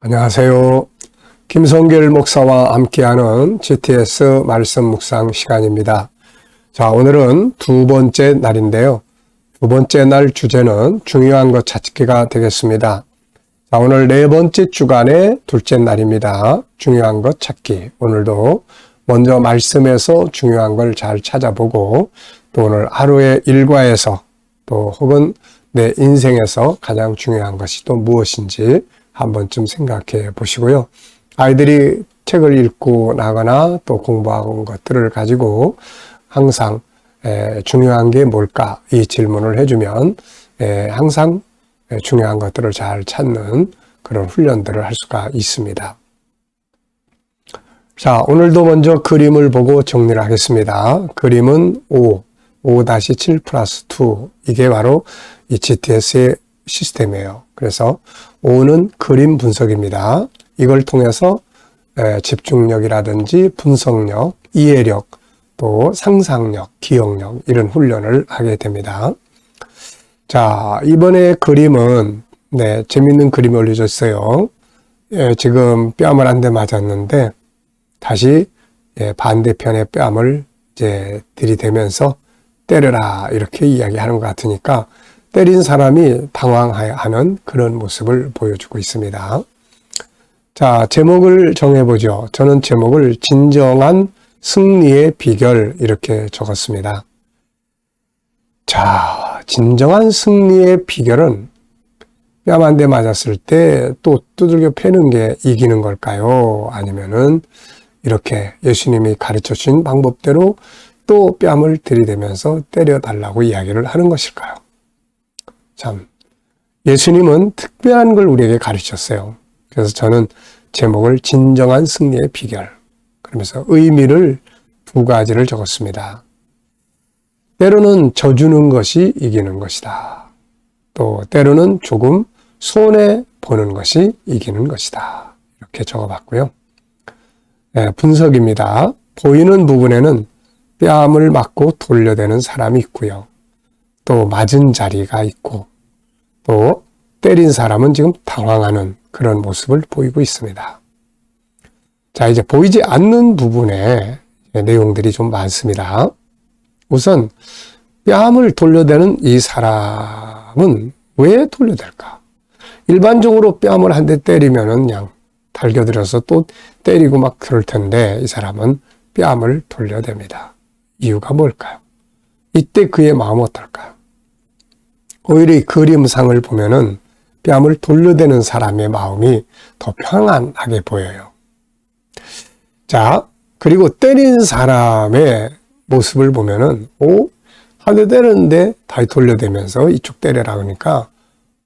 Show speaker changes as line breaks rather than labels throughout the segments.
안녕하세요. 김성길 목사와 함께하는 GTS 말씀 묵상 시간입니다. 자, 오늘은 두 번째 날인데요. 두 번째 날 주제는 중요한 것 찾기가 되겠습니다. 자, 오늘 네 번째 주간의 둘째 날입니다. 중요한 것 찾기. 오늘도 먼저 말씀에서 중요한 걸 잘 찾아보고 또 오늘 하루의 일과에서 또 혹은 내 인생에서 가장 중요한 것이 또 무엇인지 한 번쯤 생각해 보시고요. 아이들이 책을 읽고 나거나 또 공부하는 것들을 가지고 항상 중요한 게 뭘까? 이 질문을 해주면 항상 중요한 것들을 잘 찾는 그런 훈련들을 할 수가 있습니다. 자, 오늘도 먼저 그림을 보고 정리를 하겠습니다. 그림은 5-7 플러스 2. 이게 바로 이 GTS의 시스템이에요. 그래서 5는 그림 분석입니다. 이걸 통해서 집중력이라든지 분석력, 이해력, 또 상상력, 기억력 이런 훈련을 하게 됩니다. 자, 이번에 그림은 재밌는 그림이 올려졌어요. 지금 뺨을 한 대 맞았는데 다시 반대편의 뺨을 이제 들이대면서 때려라 이렇게 이야기하는 것 같으니까 때린 사람이 당황하는 그런 모습을 보여주고 있습니다. 자, 제목을 정해보죠. 저는 제목을 진정한 승리의 비결 이렇게 적었습니다. 자, 진정한 승리의 비결은 뺨 한 대 맞았을 때 또 두들겨 패는 게 이기는 걸까요? 아니면은 이렇게 예수님이 가르쳐 주신 방법대로 또 뺨을 들이대면서 때려달라고 이야기를 하는 것일까요? 참, 예수님은 특별한 걸 우리에게 가르쳤어요. 그래서 저는 제목을 진정한 승리의 비결, 그러면서 의미를 두 가지를 적었습니다. 때로는 져주는 것이 이기는 것이다. 또 때로는 조금 손해보는 것이 이기는 것이다. 이렇게 적어봤고요. 분석입니다. 보이는 부분에는 뺨을 맞고 돌려대는 사람이 있고요. 또 맞은 자리가 있고 또 때린 사람은 지금 당황하는 그런 모습을 보이고 있습니다. 자, 이제 보이지 않는 부분에 내용들이 좀 많습니다. 우선 뺨을 돌려대는 이 사람은 왜 돌려댈까? 일반적으로 뺨을 한 대 때리면은 그냥 달겨들어서 또 때리고 막 그럴 텐데 이 사람은 뺨을 돌려댑니다. 이유가 뭘까요? 이때 그의 마음은 어떨까요? 오히려 이 그림상을 보면은 뺨을 돌려대는 사람의 마음이 더 평안하게 보여요. 자, 그리고 때린 사람의 모습을 보면은, 한 대 때렸는데 다시 돌려대면서 이쪽 때려라 그러니까,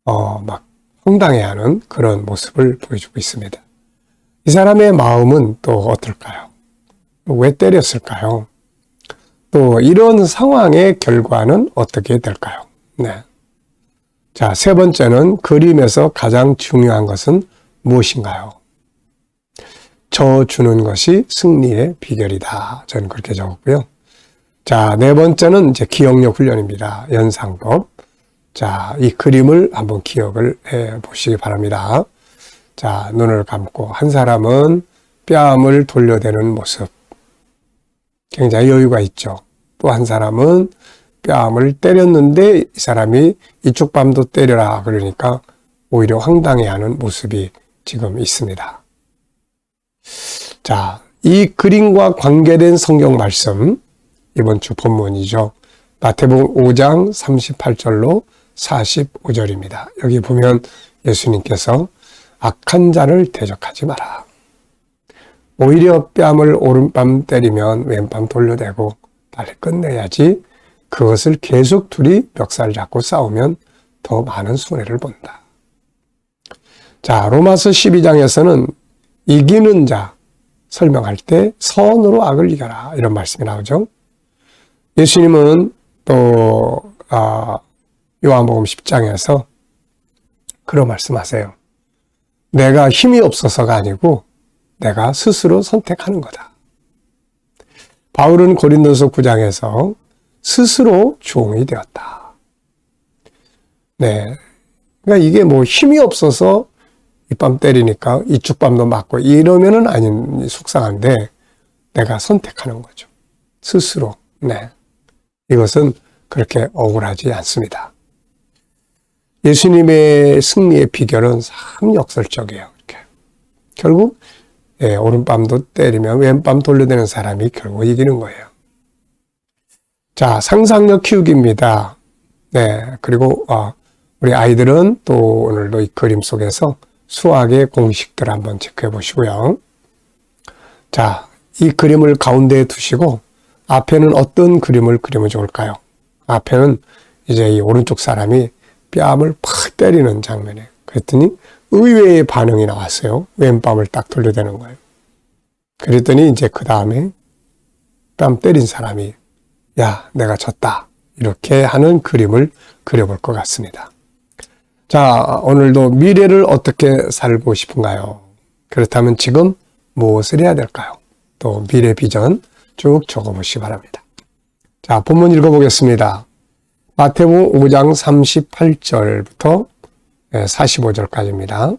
막 황당해하는 그런 모습을 보여주고 있습니다. 이 사람의 마음은 또 어떨까요? 왜 때렸을까요? 또 이런 상황의 결과는 어떻게 될까요? 자, 세 번째는 그림에서 가장 중요한 것은 무엇인가요? 져주는 것이 승리의 비결이다. 저는 그렇게 적었고요. 자, 네 번째는 이제 기억력 훈련입니다. 연상법. 자, 이 그림을 한번 기억을 해 보시기 바랍니다. 자, 눈을 감고 한 사람은 뺨을 돌려대는 모습. 굉장히 여유가 있죠. 또 한 사람은 뺨을 때렸는데 이 사람이 이쪽 뺨도 때려라 그러니까 오히려 황당해하는 모습이 지금 있습니다. 자, 이 그림과 관계된 성경 말씀 이번 주 본문이죠. 마태복음 5장 38절로 45절입니다. 여기 보면 예수님께서 악한 자를 대적하지 마라. 오히려 뺨을 오른뺨 때리면 왼뺨 돌려대고 빨리 끝내야지. 그것을 계속 둘이 멱살 잡고 싸우면 더 많은 손해를 본다. 자, 로마서 12장에서는 이기는 자 설명할 때 선으로 악을 이겨라 이런 말씀이 나오죠. 예수님은 또 요한복음 10장에서 그런 말씀하세요. 내가 힘이 없어서가 아니고 내가 스스로 선택하는 거다. 바울은 고린도서 9장에서 스스로 종이 되었다. 그러니까 이게 뭐 힘이 없어서 이 뺨 때리니까 이쪽 뺨도 맞고 이러면은 아닌 속상한데 내가 선택하는 거죠. 스스로. 네. 이것은 그렇게 억울하지 않습니다. 예수님의 승리의 비결은 참 역설적이에요. 이렇게. 결국 오른뺨도 때리면 왼뺨 돌려대는 사람이 결국 이기는 거예요. 자, 상상력 키우기입니다. 네. 그리고 우리 아이들은 또 오늘도 이 그림 속에서 수학의 공식들 한번 체크해 보시고요. 자, 이 그림을 가운데에 두시고 앞에는 어떤 그림을 그리면 좋을까요? 앞에는 이제 이 오른쪽 사람이 뺨을 팍 때리는 장면이에요. 그랬더니 의외의 반응이 나왔어요. 왼뺨을 딱 돌려대는 거예요. 그랬더니 이제 그 다음에 뺨 때린 사람이 야, 내가 졌다. 이렇게 하는 그림을 그려볼 것 같습니다. 자, 오늘도 미래를 어떻게 살고 싶은가요? 그렇다면 지금 무엇을 해야 될까요? 또 미래 비전 쭉 적어보시기 바랍니다. 자, 본문 읽어보겠습니다. 마태복음 5장 38절부터 45절까지입니다.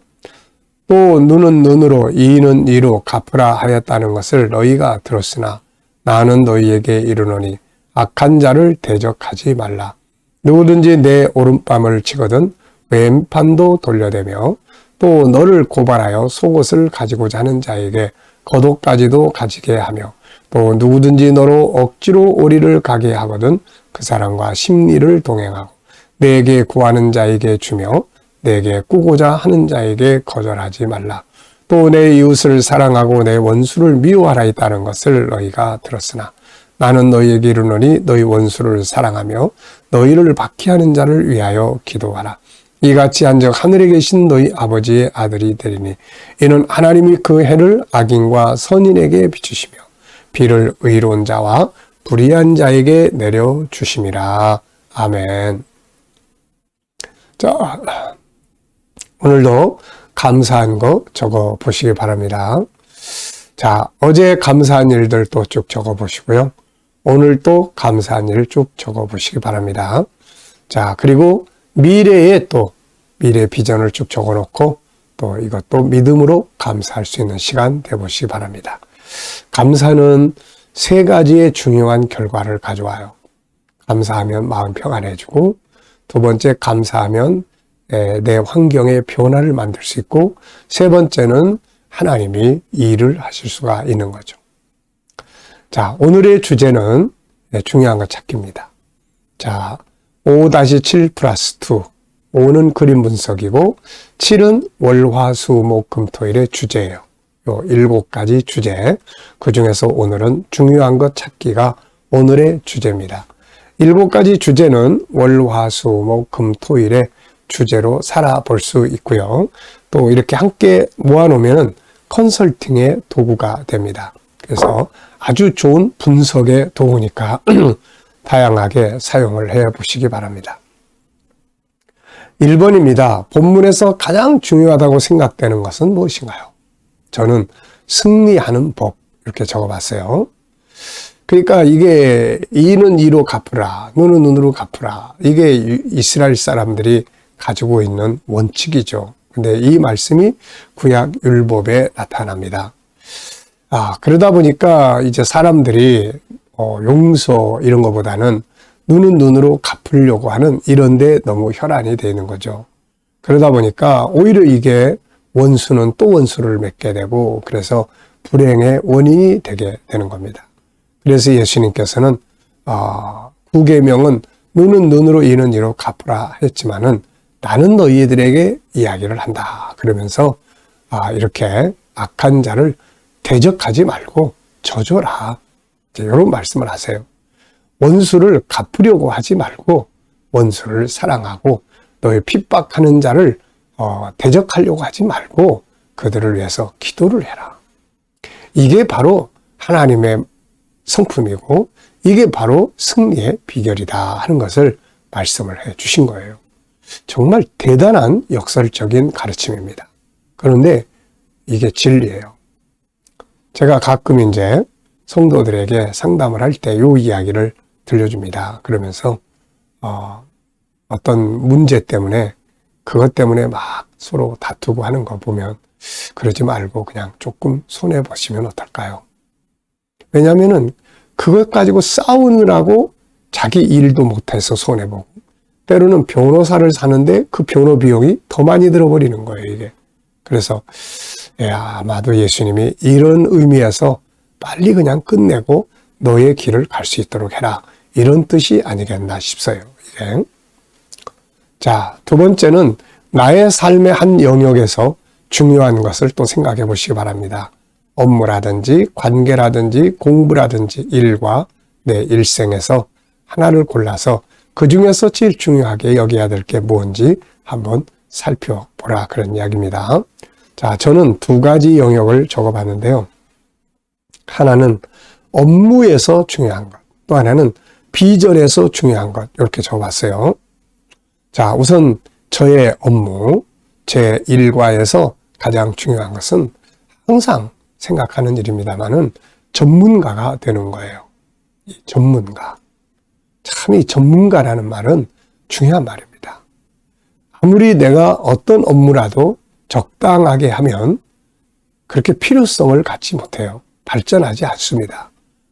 또 눈은 눈으로 이는 이로 갚으라 하였다는 것을 너희가 들었으나 나는 너희에게 이르노니 악한 자를 대적하지 말라. 누구든지 내 오른뺨을 치거든 왼판도 돌려대며 또 너를 고발하여 속옷을 가지고자 하는 자에게 겉옷까지도 가지게 하며 또 누구든지 너로 억지로 오리를 가게 하거든 그 사람과 심리를 동행하고 내게 구하는 자에게 주며 내게 꾸고자 하는 자에게 거절하지 말라. 또 내 이웃을 사랑하고 내 원수를 미워하라 했다는 것을 너희가 들었으나 나는 너희에게 이르노니 너희 원수를 사랑하며 너희를 박해하는 자를 위하여 기도하라. 이같이 한즉 하늘에 계신 너희 아버지의 아들이 되리니 이는 하나님이 그 해를 악인과 선인에게 비추시며 비를 의로운 자와 불의한 자에게 내려주심이라. 아멘. 자, 오늘도 감사한 거 적어 보시기 바랍니다. 자, 어제 감사한 일들 또 쭉 적어 보시고요. 오늘 또 감사한 일 쭉 적어 보시기 바랍니다. 자, 그리고 미래에 또 미래 비전을 쭉 적어 놓고 또 이것도 믿음으로 감사할 수 있는 시간 되보시기 바랍니다. 감사는 세 가지의 중요한 결과를 가져와요. 감사하면 마음 평안해지고, 두 번째 감사하면 내 환경의 변화를 만들 수 있고, 세 번째는 하나님이 일을 하실 수가 있는 거죠. 자, 오늘의 주제는 중요한 것 찾기입니다. 자, 5-7 플러스 2. 5는 그림 분석이고 7은 월화수목금토일의 주제예요. 요 7가지 주제. 그 중에서 오늘은 중요한 것 찾기가 오늘의 주제입니다. 7가지 주제는 월화수목금토일의 주제로 살아볼 수 있고요. 또 이렇게 함께 모아놓으면 컨설팅의 도구가 됩니다. 그래서 아주 좋은 분석의 도구니까 다양하게 사용을 해 보시기 바랍니다. 1번입니다. 본문에서 가장 중요하다고 생각되는 것은 무엇인가요? 저는 승리하는 법 이렇게 적어봤어요. 그러니까 이게 이는 이로 갚으라, 눈은 눈으로 갚으라. 이게 이스라엘 사람들이 가지고 있는 원칙이죠. 근데 이 말씀이 구약 율법에 나타납니다. 그러다 보니까 이제 사람들이 용서 이런 것보다는 눈은 눈으로 갚으려고 하는 이런 데 너무 혈안이 되는 거죠. 그러다 보니까 오히려 이게 원수는 또 원수를 맺게 되고 그래서 불행의 원인이 되게 되는 겁니다. 그래서 예수님께서는 9계명은 눈은 눈으로 이는 이로 갚으라 했지만은 나는 너희들에게 이야기를 한다. 그러면서 이렇게 악한 자를 대적하지 말고 져줘라. 이런 말씀을 하세요. 원수를 갚으려고 하지 말고 원수를 사랑하고 너희 핍박하는 자를 대적하려고 하지 말고 그들을 위해서 기도를 해라. 이게 바로 하나님의 성품이고 이게 바로 승리의 비결이다 하는 것을 말씀을 해 주신 거예요. 정말 대단한 역설적인 가르침입니다. 그런데 이게 진리예요. 제가 가끔 이제 성도들에게 상담을 할 때 이 이야기를 들려줍니다. 그러면서 어떤 문제 때문에 그것 때문에 막 서로 다투고 하는 거 보면 그러지 말고 그냥 조금 손해보시면 어떨까요? 왜냐하면은 그것 가지고 싸우느라고 자기 일도 못해서 손해보고, 때로는 변호사를 사는데 그 변호 비용이 더 많이 들어버리는 거예요, 이게. 그래서 아마도 예수님이 이런 의미에서 빨리 그냥 끝내고 너의 길을 갈 수 있도록 해라, 이런 뜻이 아니겠나 싶어요, 이게. 자, 두 번째는 나의 삶의 한 영역에서 중요한 것을 또 생각해 보시기 바랍니다. 업무라든지 관계라든지 공부라든지 일과 내 일생에서 하나를 골라서 그 중에서 제일 중요하게 여겨야 될 게 뭔지 한번 살펴보라, 그런 이야기입니다. 자, 저는 두 가지 영역을 적어봤는데요. 하나는 업무에서 중요한 것, 또 하나는 비전에서 중요한 것, 이렇게 적어봤어요. 자, 우선 저의 업무, 제 일과에서 가장 중요한 것은 항상 생각하는 일입니다만은 전문가가 되는 거예요. 이 전문가. 참 이 전문가라는 말은 중요한 말입니다. 아무리 내가 어떤 업무라도 적당하게 하면 그렇게 필요성을 갖지 못해요. 발전하지 않습니다.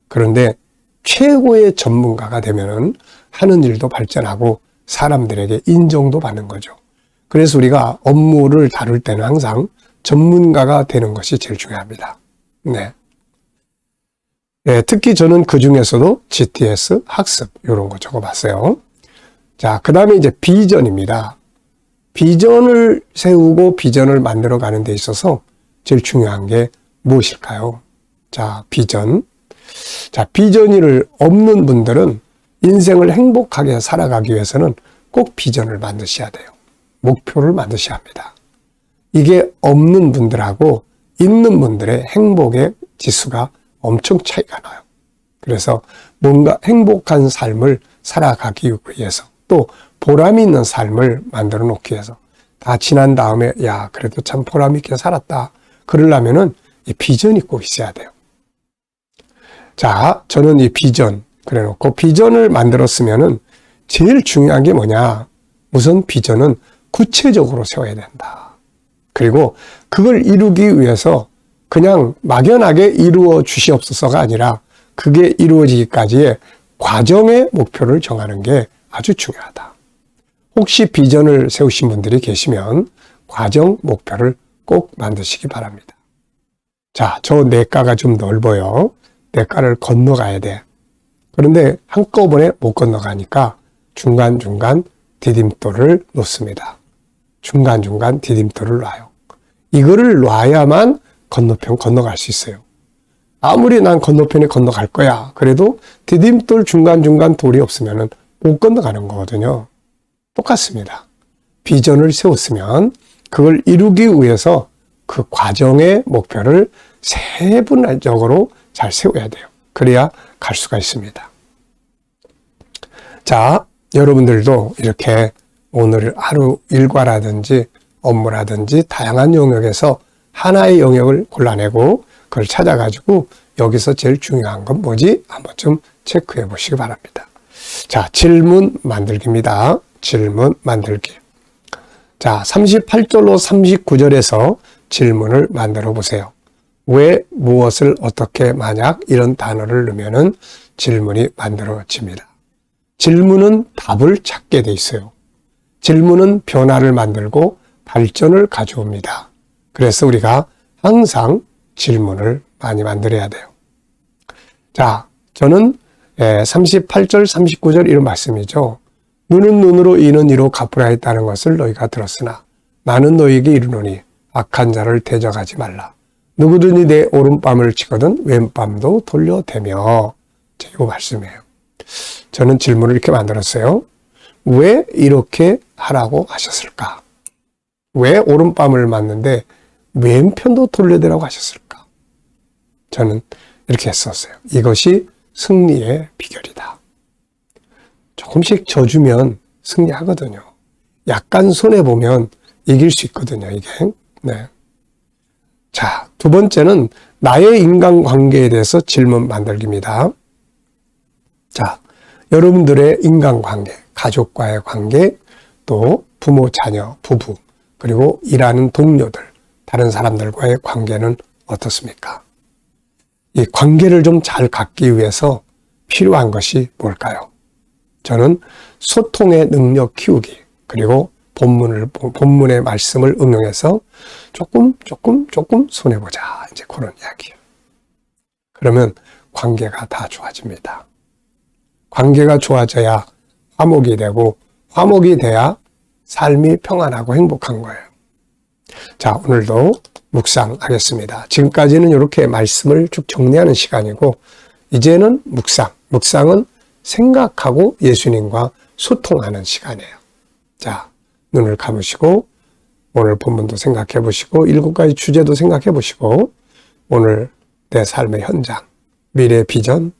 그런데 최고의 전문가가 되면은 하는 일도 발전하고 사람들에게 인정도 받는 거죠. 그래서 우리가 업무를 다룰 때는 항상 전문가가 되는 것이 제일 중요합니다. 네. 네, 특히 저는 그 중에서도 GTS, 학습, 이런 거 적어봤어요. 자, 그 다음에 이제 비전입니다. 비전을 세우고 비전을 만들어 가는 데 있어서 제일 중요한 게 무엇일까요? 자, 비전. 자, 비전이 없는 분들은 인생을 행복하게 살아가기 위해서는 꼭 비전을 만드셔야 돼요. 목표를 만드셔야 합니다. 이게 없는 분들하고 있는 분들의 행복의 지수가 엄청 차이가 나요. 그래서 뭔가 행복한 삶을 살아가기 위해서, 또 보람 있는 삶을 만들어 놓기 위해서, 다 지난 다음에 야, 그래도 참 보람 있게 살았다, 그러려면은 이 비전이 꼭 있어야 돼요. 자, 저는 이 비전 그래 놓고 비전을 만들었으면은 제일 중요한 게 뭐냐? 우선 비전은 구체적으로 세워야 된다. 그리고 그걸 이루기 위해서 그냥 막연하게 이루어 주시옵소서가 아니라 그게 이루어지기까지의 과정의 목표를 정하는 게 아주 중요하다. 혹시 비전을 세우신 분들이 계시면 과정 목표를 꼭 만드시기 바랍니다. 자, 저 냇가가 좀 넓어요. 냇가를 건너가야 돼. 그런데 한꺼번에 못 건너가니까 중간중간 디딤돌을 놓습니다. 중간중간 디딤돌을 놔요. 이거를 놔야만 건너편 건너갈 수 있어요. 아무리 난 건너편에 건너갈 거야, 그래도 디딤돌 중간중간 돌이 없으면 못 건너가는 거거든요. 똑같습니다. 비전을 세웠으면 그걸 이루기 위해서 그 과정의 목표를 세분적으로 잘 세워야 돼요. 그래야 갈 수가 있습니다. 자, 여러분들도 이렇게 오늘 하루 일과라든지 업무라든지 다양한 영역에서 하나의 영역을 골라내고 그걸 찾아가지고 여기서 제일 중요한 건 뭐지? 한번 좀 체크해 보시기 바랍니다. 자, 질문 만들기입니다. 질문 만들기. 자, 38절로 39절에서 질문을 만들어 보세요. 왜, 무엇을, 어떻게, 만약 이런 단어를 넣으면은 질문이 만들어집니다. 질문은 답을 찾게 돼 있어요. 질문은 변화를 만들고 발전을 가져옵니다. 그래서 우리가 항상 질문을 많이 만들어야 돼요. 자, 저는 38절, 39절 이런 말씀이죠. 눈은 눈으로 이는 이로 갚으라 했다는 것을 너희가 들었으나 나는 너희에게 이르노니 악한 자를 대적하지 말라. 누구든지 내 오른뺨을 치거든 왼뺨도 돌려대며. 이거 말씀이에요. 저는 질문을 이렇게 만들었어요. 왜 이렇게 하라고 하셨을까? 왜 오른뺨을 맞는데 왼편도 돌려대라고 하셨을까? 저는 이렇게 했었어요. 이것이 승리의 비결이다. 조금씩 져주면 승리하거든요. 약간 손해보면 이길 수 있거든요, 이게. 네. 자, 두 번째는 나의 인간관계에 대해서 질문 만들기입니다. 자, 여러분들의 인간관계, 가족과의 관계, 또 부모, 자녀, 부부, 그리고 일하는 동료들, 다른 사람들과의 관계는 어떻습니까? 이 관계를 좀 잘 갖기 위해서 필요한 것이 뭘까요? 저는 소통의 능력 키우기, 그리고 본문의 말씀을 응용해서 조금 손해보자. 이제 그런 이야기예요. 그러면 관계가 다 좋아집니다. 관계가 좋아져야 화목이 되고, 화목이 돼야 삶이 평안하고 행복한 거예요. 자, 오늘도 묵상하겠습니다. 지금까지는 이렇게 말씀을 쭉 정리하는 시간이고, 이제는 묵상은 생각하고 예수님과 소통하는 시간이에요. 자, 눈을 감으시고 오늘 본문도 생각해 보시고 7가지 주제도 생각해 보시고 오늘 내 삶의 현장, 미래 비전,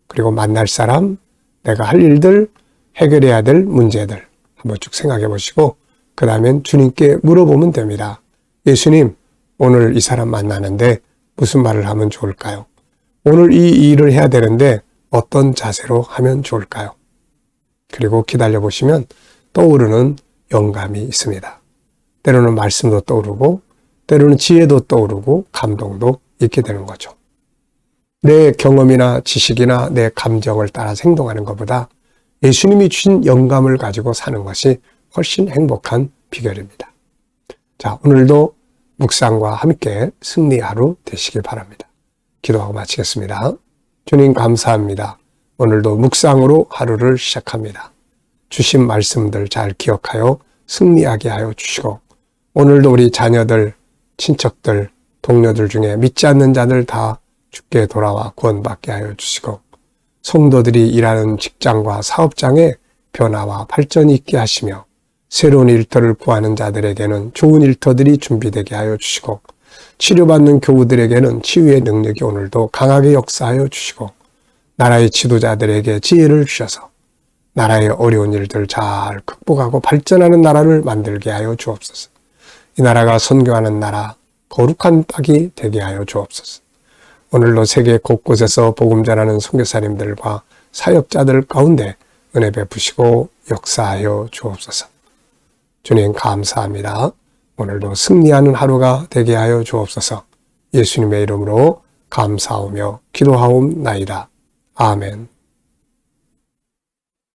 그리고 만날 사람, 내가 할 일들, 해결해야 될 문제들 한번 쭉 생각해 보시고 그 다음엔 주님께 물어보면 됩니다. 예수님, 오늘 이 사람 만나는데 무슨 말을 하면 좋을까요? 오늘 이 일을 해야 되는데 어떤 자세로 하면 좋을까요? 그리고 기다려 보시면 떠오르는 영감이 있습니다. 때로는 말씀도 떠오르고 때로는 지혜도 떠오르고 감동도 있게 되는 거죠. 내 경험이나 지식이나 내 감정을 따라 행동하는 것보다 예수님이 주신 영감을 가지고 사는 것이 훨씬 행복한 비결입니다. 자, 오늘도 묵상과 함께 승리 하루 되시길 바랍니다. 기도하고 마치겠습니다. 주님 감사합니다. 오늘도 묵상으로 하루를 시작합니다. 주신 말씀들 잘 기억하여 승리하게 하여 주시고 오늘도 우리 자녀들, 친척들, 동료들 중에 믿지 않는 자들 다 주께 돌아와 구원받게 하여 주시고 성도들이 일하는 직장과 사업장에 변화와 발전이 있게 하시며 새로운 일터를 구하는 자들에게는 좋은 일터들이 준비되게 하여 주시고 치료받는 교우들에게는 치유의 능력이 오늘도 강하게 역사하여 주시고 나라의 지도자들에게 지혜를 주셔서 나라의 어려운 일들 잘 극복하고 발전하는 나라를 만들게 하여 주옵소서. 이 나라가 선교하는 나라, 거룩한 땅이 되게 하여 주옵소서. 오늘도 세계 곳곳에서 복음 전하는 선교사님들과 사역자들 가운데 은혜 베푸시고 역사하여 주옵소서. 주님 감사합니다. 오늘도 승리하는 하루가 되게 하여 주옵소서. 예수님의 이름으로 감사하며 기도하옵나이다. 아멘.